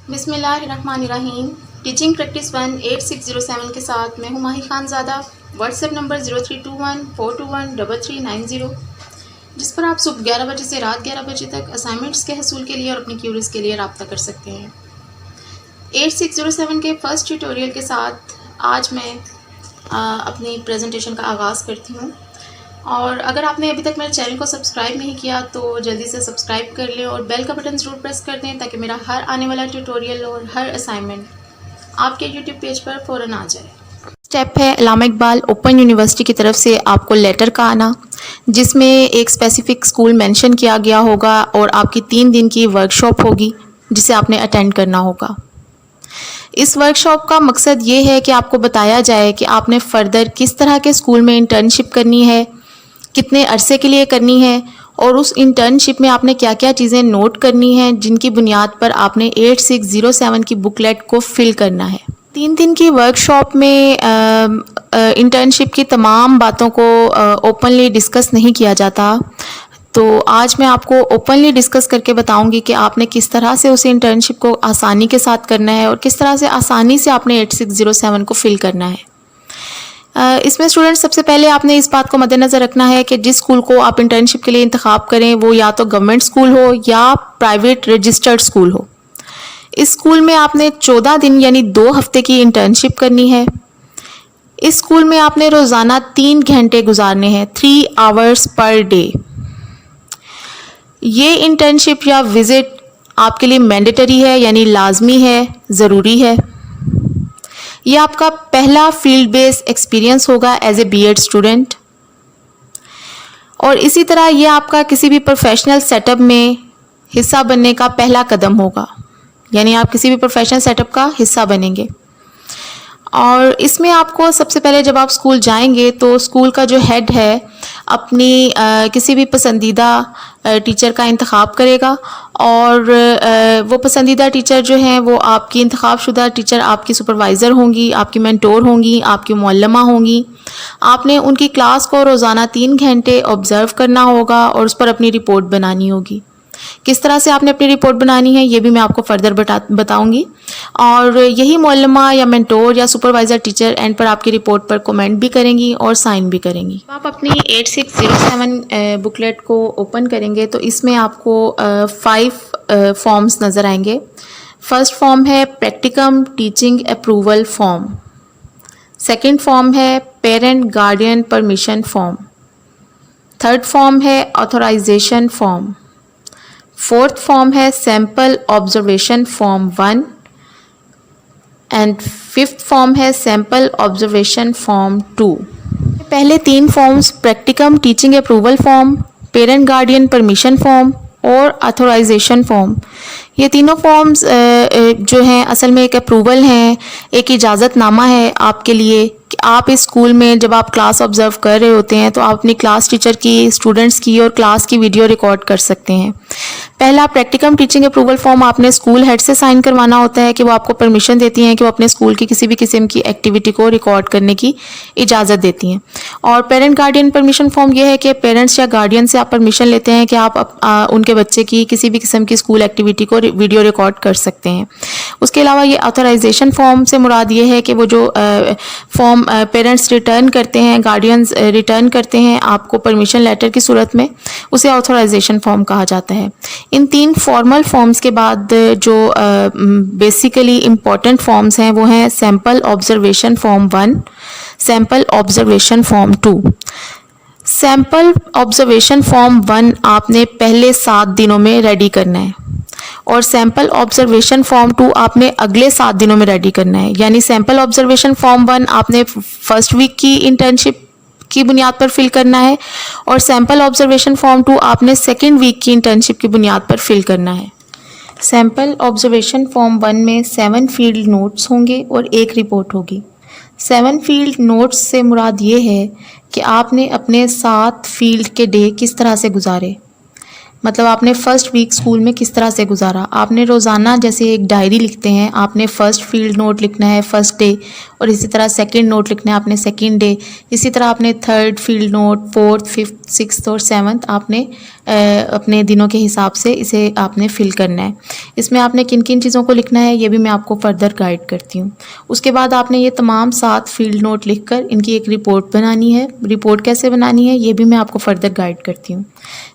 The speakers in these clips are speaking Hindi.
बिस्मिल्लाहिर्रहमानिर्रहीम। टीचिंग प्रैक्टिस 18607 के साथ मैं हूँ माही खानज़ादा। व्हाट्सएप नंबर 0321-421-3390, जिस पर आप सुबह 11 बजे से रात 11 बजे तक असाइनमेंट्स के हसूल के लिए और अपनी क्यूरीज के लिए रब्ता कर सकते हैं। 8607 के फर्स्ट ट्यूटोरियल के साथ आज मैं अपनी प्रेजेंटेशन का आगाज़ करती हूँ। और अगर आपने अभी तक मेरे चैनल को सब्सक्राइब नहीं किया तो जल्दी से सब्सक्राइब कर लें और बेल का बटन ज़रूर प्रेस कर दें ताकि मेरा हर आने वाला ट्यूटोरियल और हर असाइनमेंट आपके यूट्यूब पेज पर फ़ौरन आ जाए। स्टेप है अल्लामा इकबाल ओपन यूनिवर्सिटी की तरफ से आपको लेटर का आना, जिसमें एक स्पेसिफ़िक स्कूल मेंशन किया गया होगा और आपकी 3 दिन की वर्कशॉप होगी जिसे आपने अटेंड करना होगा। इस वर्कशॉप का मकसद ये है कि आपको बताया जाए कि आपने फ़र्दर किस तरह के स्कूल में इंटर्नशिप करनी है, कितने अरसे के लिए करनी है और उस इंटर्नशिप में आपने क्या क्या चीज़ें नोट करनी हैं जिनकी बुनियाद पर आपने 8607 की बुकलेट को फिल करना है। 3 दिन की वर्कशॉप में इंटर्नशिप की तमाम बातों को ओपनली डिस्कस नहीं किया जाता, तो आज मैं आपको ओपनली डिस्कस करके बताऊंगी कि आपने किस तरह से उस इंटर्नशिप को आसानी के साथ करना है और किस तरह से आसानी से आपने 8607 को फिल करना है। इसमें स्टूडेंट्स सबसे पहले आपने इस बात को मद्देनज़र रखना है कि जिस स्कूल को आप इंटर्नशिप के लिए इंतखाब करें वो या तो गवर्नमेंट स्कूल हो या प्राइवेट रजिस्टर्ड स्कूल हो। इस स्कूल में आपने 14 दिन यानी 2 हफ्ते की इंटर्नशिप करनी है। इस स्कूल में आपने रोज़ाना 3 घंटे गुजारने हैं, 3 आवर्स पर डे। ये इंटर्नशिप या विज़िट आपके लिए मैंडेटरी है यानी लाजमी है, ज़रूरी है। ये आपका पहला फील्ड बेस्ड एक्सपीरियंस होगा एज ए बीएड स्टूडेंट, और इसी तरह ये आपका किसी भी प्रोफेशनल सेटअप में हिस्सा बनने का पहला कदम होगा, यानी आप किसी भी प्रोफेशनल सेटअप का हिस्सा बनेंगे। और इसमें आपको सबसे पहले जब आप स्कूल जाएंगे तो स्कूल का जो हेड है अपनी किसी भी पसंदीदा टीचर का इंतखाब करेगा, और वो पसंदीदा टीचर जो हैं वो आपकी इंतखाबशुदा टीचर आपकी सुपरवाइज़र होंगी, आपकी मेंटोर होंगी, आपकी मुअल्लिमा होंगी। आपने उनकी क्लास को रोज़ाना 3 घंटे ऑब्ज़र्व करना होगा और उस पर अपनी रिपोर्ट बनानी होगी। किस तरह से आपने अपनी रिपोर्ट बनानी है ये भी मैं आपको फर्दर बताऊंगी, और यही मुअल्लिमा या मेंटोर या सुपरवाइज़र टीचर एंड पर आपकी रिपोर्ट पर कमेंट भी करेंगी और साइन भी करेंगी। आप अपनी 8607 बुकलेट को ओपन करेंगे तो इसमें आपको 5 फॉर्म्स नज़र आएंगे। फर्स्ट फॉर्म है practicum teaching approval form, second form है parent guardian permission form, third form है ऑथराइजेशन फॉर्म, फोर्थ फॉर्म है sample observation form 1 and fifth form है सैम्पल ऑब्जर्वेशन फॉर्म 2। पहले 3 forms practicum teaching approval form, parent guardian permission form और ऑथराइजेशन फॉर्म, ये तीनों फॉर्म्स जो हैं असल में एक अप्रूवल हैं, एक इजाज़तनामा है आपके लिए कि आप इस स्कूल में जब आप क्लास ऑब्ज़र्व कर रहे होते हैं तो आप अपनी क्लास टीचर की, स्टूडेंट्स की और क्लास की वीडियो रिकॉर्ड कर सकते हैं। पहला प्रैक्टिकम टीचिंग अप्रूवल फॉर्म आपने स्कूल हेड से साइन करवाना होता है कि वो आपको परमिशन देती हैं कि वो अपने स्कूल की किसी भी किस्म की एक्टिविटी को रिकॉर्ड करने की इजाज़त देती हैं। और पेरेंट गार्डियन परमिशन फॉर्म ये है कि पेरेंट्स या गार्डियन से आप परमिशन लेते हैं कि आप उनके बच्चे की किसी भी किस्म की स्कूल एक्टिविटी को वीडियो रिकॉर्ड कर सकते हैं। उसके अलावा ये ऑथराइजेशन फॉर्म से मुराद ये है कि वो जो फॉर्म पेरेंट्स रिटर्न करते हैं, गार्डियंस रिटर्न करते हैं आपको परमिशन लेटर की सूरत में, उसे ऑथराइजेशन फॉर्म कहा जाता है। इन 3 फॉर्मल फॉर्म्स के बाद जो बेसिकली इम्पॉर्टेंट फॉर्म्स हैं वो हैं sample observation form 1, sample observation form 2। Sample observation form 1 आपने पहले 7 दिनों में रेडी करना है और सैम्पल ऑब्जर्वेशन फॉर्म 2 आपने अगले 7 दिनों में रेडी करना है। यानी सैम्पल ऑब्जर्वेशन फॉर्म 1 आपने फर्स्ट वीक की इंटर्नशिप की बुनियाद पर फिल करना है और सैम्पल ऑब्जर्वेशन फॉर्म 2 आपने सेकेंड वीक की इंटर्नशिप की बुनियाद पर फिल करना है। सैम्पल ऑब्जर्वेशन फॉर्म 1 में 7 फील्ड नोट्स होंगे और 1 रिपोर्ट होगी। 7 फील्ड नोट्स से मुराद ये है कि आपने अपने 7 फील्ड के डे किस तरह से गुजारे, मतलब आपने फ़र्स्ट वीक स्कूल में किस तरह से गुजारा। आपने रोज़ाना जैसे एक डायरी लिखते हैं, आपने फ़र्स्ट फील्ड नोट लिखना है फर्स्ट डे और इसी तरह सेकंड नोट लिखना है आपने सेकंड डे। इसी तरह आपने third field note, fourth, fifth, sixth और सेवन्थ आपने अपने दिनों के हिसाब से इसे आपने फिल करना है। इसमें आपने किन किन चीज़ों को लिखना है ये भी मैं आपको फर्दर गाइड करती हूँ। उसके बाद आपने ये तमाम 7 फील्ड नोट लिखकर इनकी एक रिपोर्ट बनानी है। रिपोर्ट कैसे बनानी है ये भी मैं आपको फर्दर गाइड करती हूँ।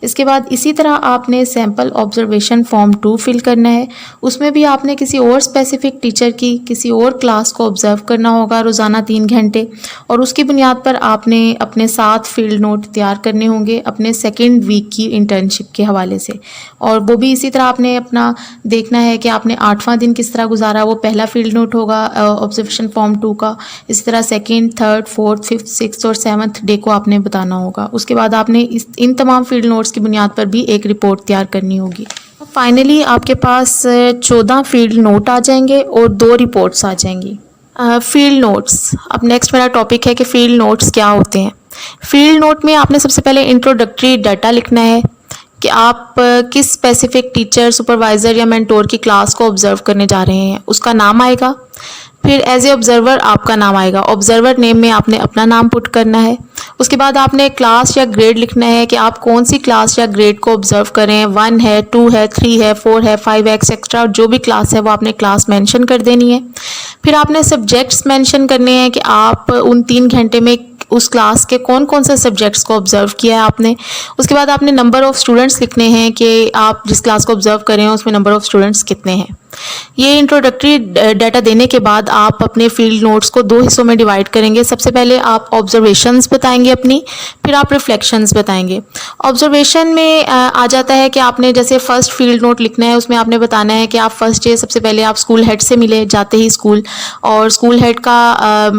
इसके बाद इसी तरह आपने सैम्पल ऑब्जर्वेशन फॉर्म 2 फिल करना है। उसमें भी आपने किसी और स्पेसिफिक टीचर की किसी और क्लास को ऑब्जर्व करना होगा रोज़ाना 3 घंटे, और उसकी बुनियाद पर आपने अपने 7 फील्ड नोट तैयार करने होंगे अपने सेकेंड वीक की इंटर्नशिप के हवाले से। और वो भी इसी तरह आपने अपना देखना है कि आपने 8वां दिन किस तरह गुजारा, वो पहला फील्ड नोट होगा ऑब्जर्वेशन फॉर्म 2 का। इसी तरह second, third, fourth, fifth, sixth और सेवन्थ डे को आपने बताना होगा। उसके बाद आपने इन तमाम फील्ड नोट्स की बुनियाद पर भी एक रिपोर्ट तैयार करनी होगी। फाइनली आपके पास 14 फील्ड नोट आ जाएंगे और 2 रिपोर्ट्स आ जाएंगी। फील्ड नोट्स, अब नेक्स्ट मेरा टॉपिक है कि फील्ड नोट्स क्या होते हैं। फील्ड नोट में आपने सबसे पहले इंट्रोडक्टरी डाटा लिखना है कि आप किस स्पेसिफिक टीचर, सुपरवाइज़र या मेंटोर की क्लास को ऑब्जर्व करने जा रहे हैं, उसका नाम आएगा। फिर एज ए ऑब्जर्वर आपका नाम आएगा। ऑब्जर्वर नेम में आपने अपना नाम पुट करना है। उसके बाद आपने क्लास या ग्रेड लिखना है कि आप कौन सी क्लास या ग्रेड को ऑब्जर्व करें। 1 है, 2 है, 3 है, 4 है, 5 है, एक्सेट्रा, जो भी क्लास है वो आपने क्लास मेंशन कर देनी है। फिर आपने सब्जेक्ट्स मेंशन करने हैं कि आप उन 3 घंटे में उस क्लास के कौन कौन से सब्जेक्ट्स को ऑब्जर्व किया है आपने। उसके बाद आपने नंबर ऑफ़ स्टूडेंट्स लिखने हैं कि आप जिस क्लास को ऑब्जर्व कर रहे हैं उसमें नंबर ऑफ़ स्टूडेंट्स कितने हैं। ये इंट्रोडक्टरी डाटा देने के बाद आप अपने फील्ड नोट्स को 2 हिस्सों में डिवाइड करेंगे। सबसे पहले आप ऑब्जर्वेशंस बताएंगे अपनी, फिर आप रिफ्लेक्शंस बताएंगे। ऑब्जर्वेशन में आ जाता है कि आपने जैसे फर्स्ट फील्ड नोट लिखना है, उसमें आपने बताना है कि आप फर्स्ट डे सबसे पहले आप स्कूल हेड से मिले जाते ही स्कूल, और स्कूल हेड का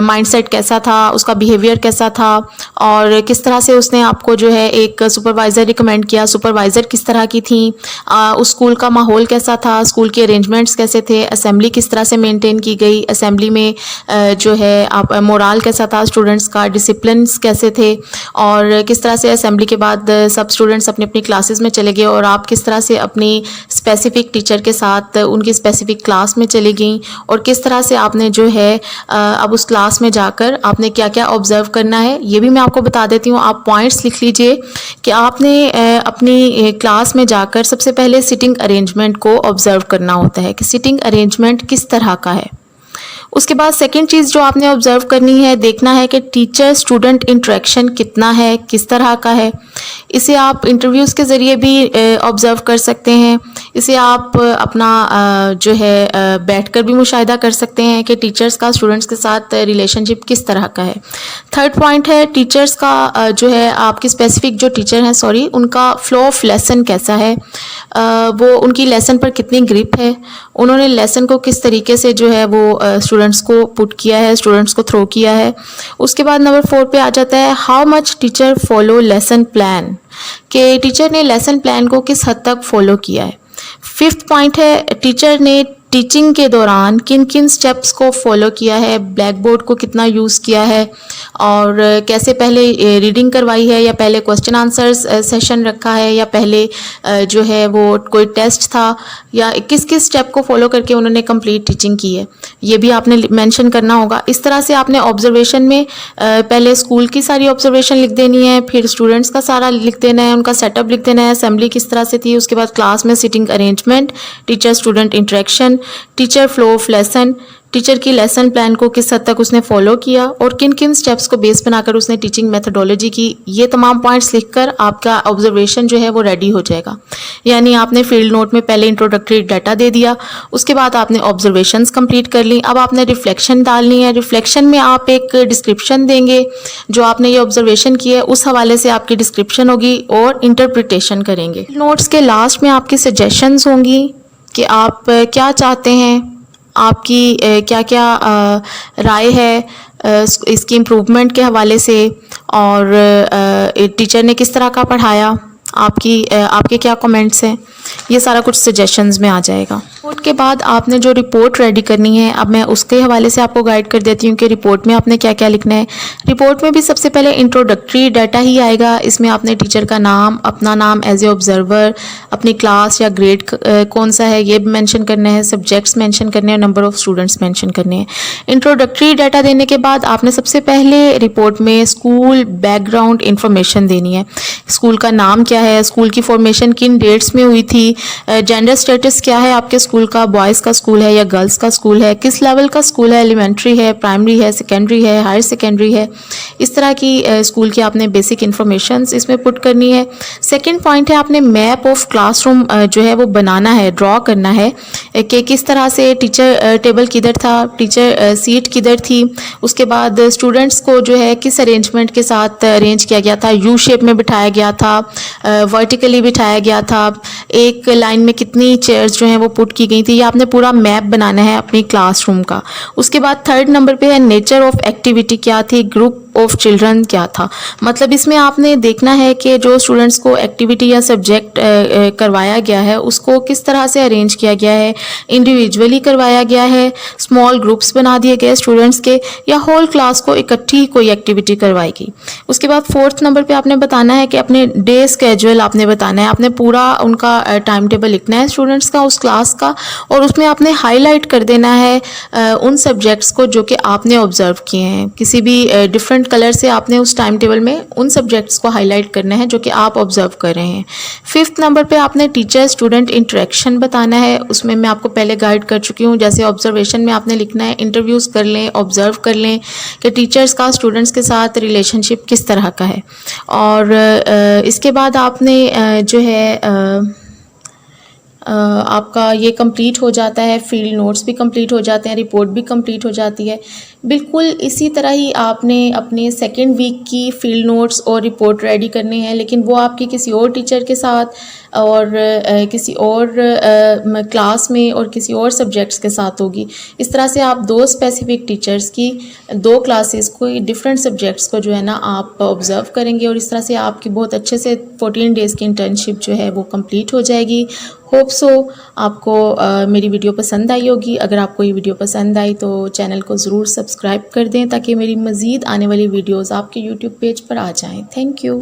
माइंडसेट कैसा था, उसका बिहेवियर कैसा था, और किस तरह से उसने आपको जो है एक सुपरवाइज़र रिकमेंड किया, सुपरवाइज़र किस तरह की थी, उस स्कूल का माहौल कैसा था, स्कूल के अरेंजमेंट्स कैसे थे, असेंबली किस तरह से मेंटेन की गई, असेंबली में जो है आप मोरल कैसा था स्टूडेंट्स का, डिसिप्लिन्स कैसे थे, और किस तरह से असेंबली के बाद सब स्टूडेंट्स अपनी अपनी क्लासेस में चले गए और आप किस तरह से अपनी स्पेसिफिक टीचर के साथ उनकी स्पेसिफिक क्लास में चली गई, और किस तरह से आपने जो है अब उस क्लास में जाकर आपने क्या क्या ऑब्जर्व करना है ये भी मैं आपको बता देती हूँ। आप पॉइंट्स लिख लीजिए कि आपने अपनी क्लास में जाकर सबसे पहले सिटिंग अरेंजमेंट को ऑब्जर्व करना होता है कि सिटिंग अरेंजमेंट किस तरह का है। उसके बाद सेकंड चीज़ जो आपने ऑब्जर्व करनी है, देखना है कि टीचर स्टूडेंट इंटरेक्शन कितना है, किस तरह का है। इसे आप इंटरव्यूज़ के ज़रिए भी ऑब्ज़र्व कर सकते हैं। इसे आप अपना जो है बैठकर भी मुशाहिदा कर सकते हैं कि टीचर्स का स्टूडेंट्स के साथ रिलेशनशिप किस तरह का है। थर्ड पॉइंट है टीचर्स का जो है आपकी स्पेसिफिक जो टीचर हैं उनका फ्लो ऑफ लेसन कैसा है, वो उनकी लेसन पर कितनी ग्रिप है, उन्होंने लेसन को किस तरीके से जो है वो स्टूडेंट्स को पुट किया है, स्टूडेंट्स को थ्रो किया है। उसके बाद नंबर 4 पे आ जाता है how much teacher follow lesson plan, कि टीचर ने लेसन प्लान को किस हद तक फॉलो किया है। 5th पॉइंट है टीचर ने टीचिंग के दौरान किन किन स्टेप्स को फॉलो किया है, ब्लैक बोर्ड को कितना यूज़ किया है, और कैसे पहले रीडिंग करवाई है या पहले क्वेश्चन आंसर्स सेशन रखा है या पहले जो है वो कोई टेस्ट था, या किस किस स्टेप को फॉलो करके उन्होंने कंप्लीट टीचिंग की है, ये भी आपने मेंशन करना होगा। इस तरह से आपने ऑब्जर्वेशन में पहले स्कूल की सारी ऑब्जर्वेशन लिख देनी है, फिर स्टूडेंट्स का सारा लिख देना है, उनका सेटअप लिख देना है, असेंबली किस तरह से थी, उसके बाद क्लास में sitting arrangement, teacher student interaction, teacher flow of lesson, teacher की लेसन प्लान को किस हद तक उसने फॉलो किया और किन किन स्टेप्स को बेस बनाकर उसने टीचिंग मेथडोलॉजी की। ये तमाम पॉइंट्स लिखकर आपका ऑब्जर्वेशन जो है वो रेडी हो जाएगा। यानी आपने फील्ड नोट में पहले इंट्रोडक्टरी डाटा दे दिया, उसके बाद आपने ऑब्जर्वेशंस कंप्लीट कर ली। अब आपने रिफ्लेक्शन डालनी है। रिफ्लेक्शन में आप एक डिस्क्रिप्शन देंगे, जो आपने ये ऑब्जर्वेशन किया है उस हवाले से आपकी डिस्क्रिप्शन होगी और इंटरप्रिटेशन करेंगे। नोट्स के लास्ट में आपकी सजेशंस होंगी कि आप क्या चाहते हैं, आपकी क्या क्या राय है इसकी इम्प्रूवमेंट के हवाले से, और टीचर ने किस तरह का पढ़ाया, आपके क्या कमेंट्स हैं, ये सारा कुछ सजेशंस में आ जाएगा। रिपोर्ट के बाद आपने जो रिपोर्ट रेडी करनी है, अब मैं उसके हवाले से आपको गाइड कर देती हूँ कि रिपोर्ट में आपने क्या क्या लिखना है। रिपोर्ट में भी सबसे पहले इंट्रोडक्टरी डाटा ही आएगा। इसमें आपने टीचर का नाम, अपना नाम एज ए ऑब्जर्वर, अपनी क्लास या ग्रेड कौन सा है ये मेंशन करना है, सब्जेक्ट्स मेंशन करने हैं, नंबर ऑफ़ स्टूडेंट्स मेंशन करने हैं। इंट्रोडक्टरी डाटा देने के बाद आपने सबसे पहले रिपोर्ट में स्कूल बैकग्राउंड इंफॉर्मेशन देनी है। स्कूल का नाम क्या है, स्कूल की फॉर्मेशन किन डेट्स में हुई थी, जेंडर स्टेटस क्या है आपके स्कूल का, बॉयज़ का स्कूल है या गर्ल्स का स्कूल है, किस लेवल का स्कूल है, एलिमेंट्री है, प्राइमरी है, सेकेंडरी है, हायर सेकेंडरी है, इस तरह की स्कूल की आपने बेसिक इन्फॉर्मेशन इसमें पुट करनी है। सेकेंड पॉइंट है, आपने मैप ऑफ क्लासरूम जो है वो बनाना है, ड्रॉ करना है कि किस तरह से टीचर टेबल किधर था, टीचर सीट किधर थी, उसके बाद स्टूडेंट्स को जो है किस अरेंजमेंट के साथ अरेंज किया गया था, यू शेप में बिठाया गया था, वर्टिकली बिठाया गया था, एक लाइन में कितनी चेयर्स जो हैं वो पुट की गई थी, ये आपने पूरा मैप बनाना है अपनी क्लासरूम का। उसके बाद थर्ड नंबर पे है नेचर ऑफ एक्टिविटी क्या थी, ग्रुप ऑफ चिल्ड्रन क्या था। मतलब इसमें आपने देखना है कि जो स्टूडेंट्स को एक्टिविटी या सब्जेक्ट करवाया गया है उसको किस तरह से अरेंज किया गया है, इंडिविजुअली करवाया गया है, स्मॉल ग्रुप्स बना दिए गए स्टूडेंट्स के, या होल क्लास को इकट्ठी कोई एक्टिविटी करवाएगी। उसके बाद फोर्थ नंबर पे आपने बताना है कि अपने डे स्केड्यूल आपने बताना है, आपने पूरा उनका टाइम टेबल लिखना है स्टूडेंट्स का, उस क्लास का, और उसमें आपने हाईलाइट कर देना है उन सब्जेक्ट्स को जो कि आपने ऑब्जर्व किए हैं। किसी भी डिफरेंट कलर से आपने उस टाइम टेबल में उन सब्जेक्ट्स को हाईलाइट करना है जो कि आप ऑब्जर्व कर रहे हैं। फिफ्थ नंबर पे आपने टीचर स्टूडेंट इंटरेक्शन बताना है। उसमें मैं आपको पहले गाइड कर चुकी हूँ, जैसे ऑब्जर्वेशन में आपने लिखना है, इंटरव्यूज़ कर लें, ऑब्जर्व कर लें कि टीचर्स का स्टूडेंट्स के साथ रिलेशनशिप किस तरह का है। और इसके बाद आपने जो है आपका ये कंप्लीट हो जाता है, फील्ड नोट्स भी कंप्लीट हो जाते हैं, रिपोर्ट भी कंप्लीट हो जाती है। बिल्कुल इसी तरह ही आपने अपने सेकेंड वीक की फील्ड नोट्स और रिपोर्ट रेडी करनी है, लेकिन वो आपकी किसी और टीचर के साथ और किसी और क्लास में और किसी और सब्जेक्ट्स के साथ होगी। इस तरह से आप दो स्पेसिफिक टीचर्स की दो क्लासेस को, डिफरेंट सब्जेक्ट्स को जो है ना आप ऑब्ज़र्व करेंगे, और इस तरह से आपकी बहुत अच्छे से 14 डेज़ की इंटर्नशिप जो है वो कंप्लीट हो जाएगी। होप सो आपको मेरी वीडियो पसंद आई होगी। अगर आपको ये वीडियो पसंद आई तो चैनल को ज़रूर सब्सक्राइब कर दें ताकि मेरी मज़ीद आने वाली वीडियोस आपके यूट्यूब पेज पर आ जाएं। Thank you.